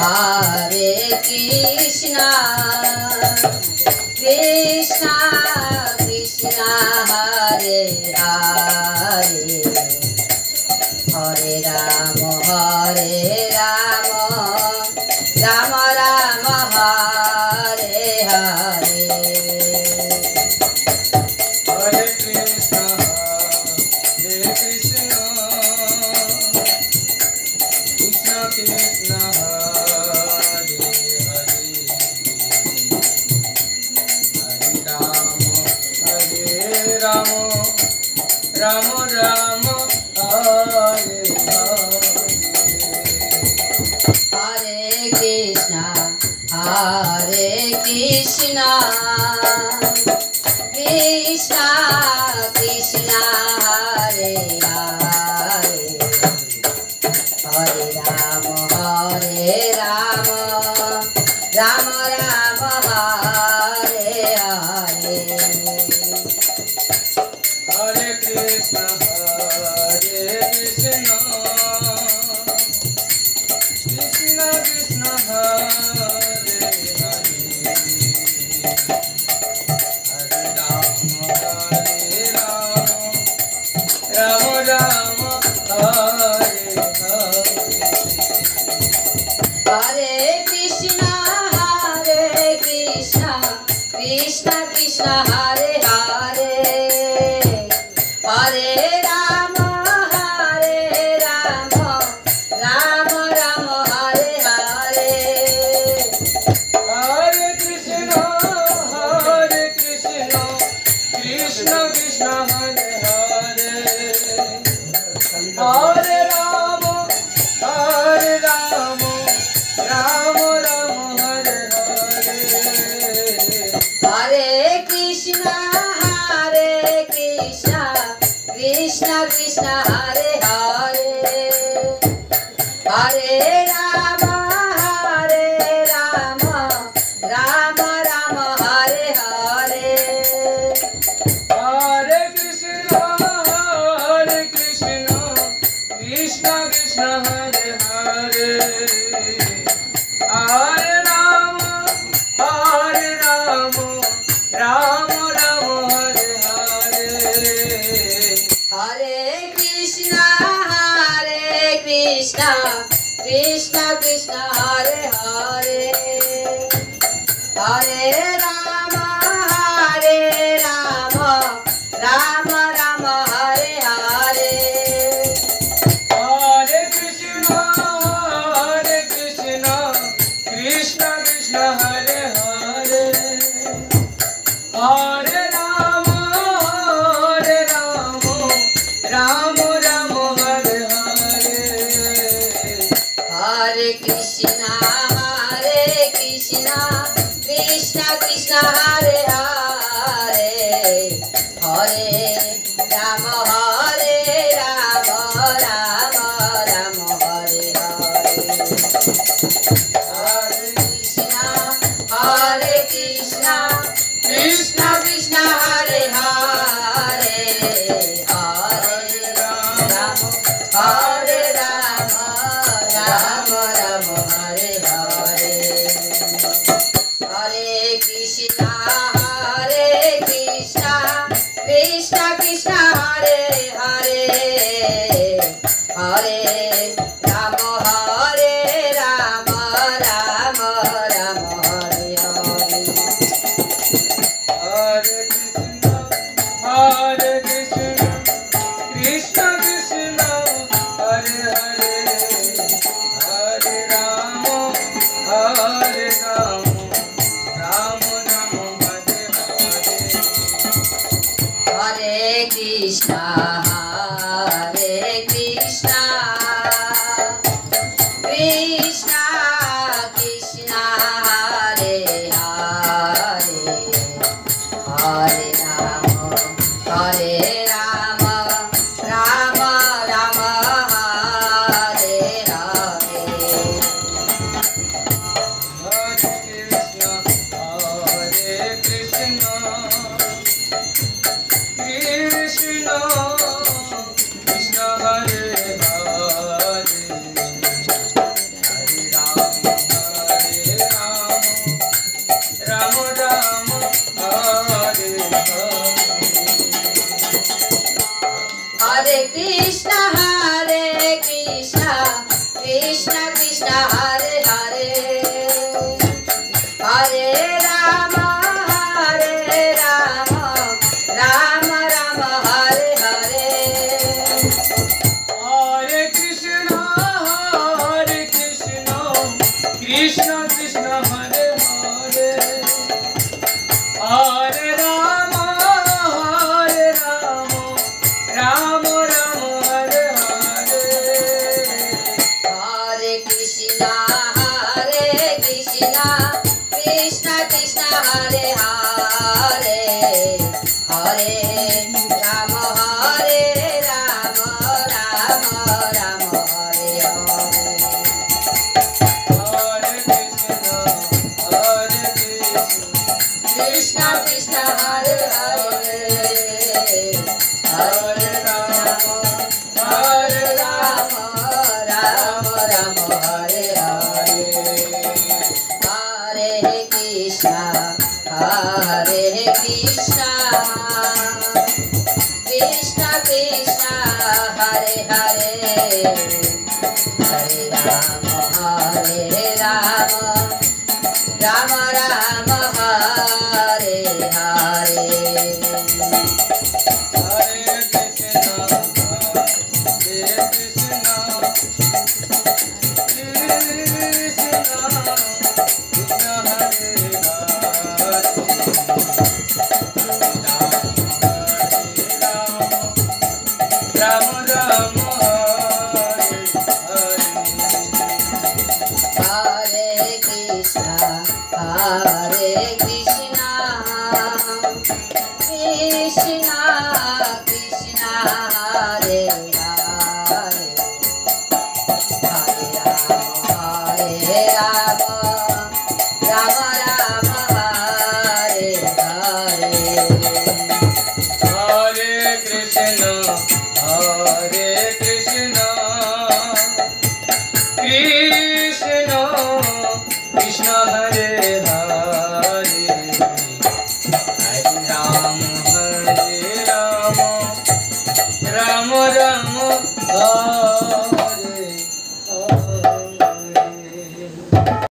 Hare Krishna, Krishna Krishna Hare Hare, Hare Rama Rama Rama Hare Hare. Hare Krishna, Krishna Krishna Hare Hare, Hare Rama Rama Rama Hare Hare. Hare Krishna, Krishna Krishna Hare Hare, Hare Rama Rama Rama Hare Hare. Hare Krishna, Krishna Krishna Hare Hare, Hare Rama Rama Rama Hare Hare. Hare Krishna, Krishna Krishna Hare Hare, Hare Rama Rama Rama Hare Hare. Hare Krishna, Krishna Krishna Hare Hare, Hare Rama Rama Rama Hare Hare. Hare Krishna, Krishna Krishna Hare Hare, Hare Rama Rama Rama Hare Hare. Hare Krishna, Krishna Krishna Hare Hare, Hare Rama Rama Hare Hare. Hare Krishna, Krishna Krishna Hare Hare, Hare Rama Rama Hare Hare. Hare Krishna, Krishna Krishna Hare Hare, Hare Rama Rama Hare Hare. Hare Krishna, Krishna Krishna Hare Hare, Hare Rama Rama Hare Hare. Hare Krishna, Krishna Hare Hare, Hare Rama Rama Hare Hare. Hare Krishna, Krishna Hare Hare, Hare Rama Rama Hare Hare. Hare Krishna, Krishna Hare Hare, Hare Rama Rama Hare Hare. Hare Krishna, Krishna Krishna Hare Hare, Hare Rama Rama Hare Krishna Hare Krishna Krishna Krishna Hare Hare Hare Rama Rama Rama Hare Hare Hare Krishna Krishna Krishna Hare Hare Hare Rama Rama Rama Hare Hare Hare Krishna Krishna Krishna Hare Hare Hare Rama Rama Rama Hare Hare Hare Krishna Krishna Hare Hare Hare Rama Rama Hare Hare Hare Krishna Krishna Krishna Hare Hare Hare Rama Rama Rama Hare Hare Ram Ram Hare Hare